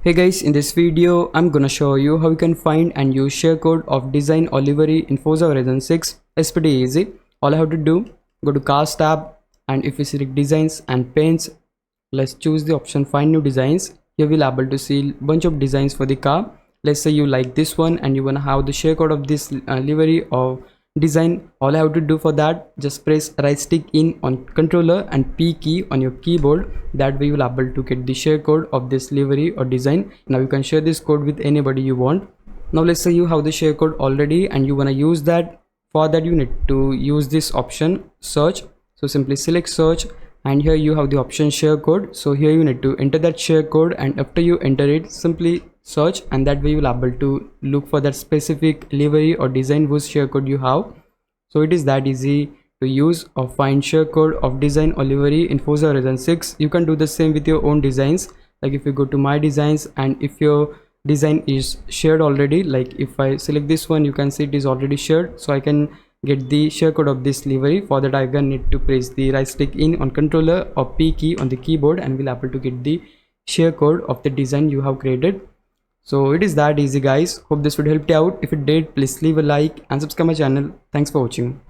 Hey guys, in this video I'm gonna show you how you can find and use share of design or livery in Forza Horizon 6. It's pretty easy. All I have to do, go to cars tab, and if you select designs and paints, let's choose the option find new designs. Here we'll able to see bunch of designs for the car. Let's say you like this one and you wanna have the share code of this livery or design. All I have to do for that, just press right stick in on controller and P key on your keyboard. That way you will able to get the share code of this livery or design. Now you can share this code with anybody you want. Now let's say you have the share code already and you want to use that. For that you need to use this option search. So simply select search, and here you have the option share code. So here you need to enter that share code, and after you enter it, simply search, and that way you will able to look for that specific livery or design whose share code you have. So it is that easy to use or find share code of design or livery in Forza Horizon 6. You can do the same with your own designs. Like if you go to my designs, and if your design is shared already, like if I select this one, you can see it is already shared. So I can get the share code of this livery. For that I can need to press the right stick in on controller or P key on the keyboard, and we'll able to get the share code of the design you have created. So it is that easy guys. Hope this would help you out. If it did, please leave a like and subscribe my channel. Thanks for watching.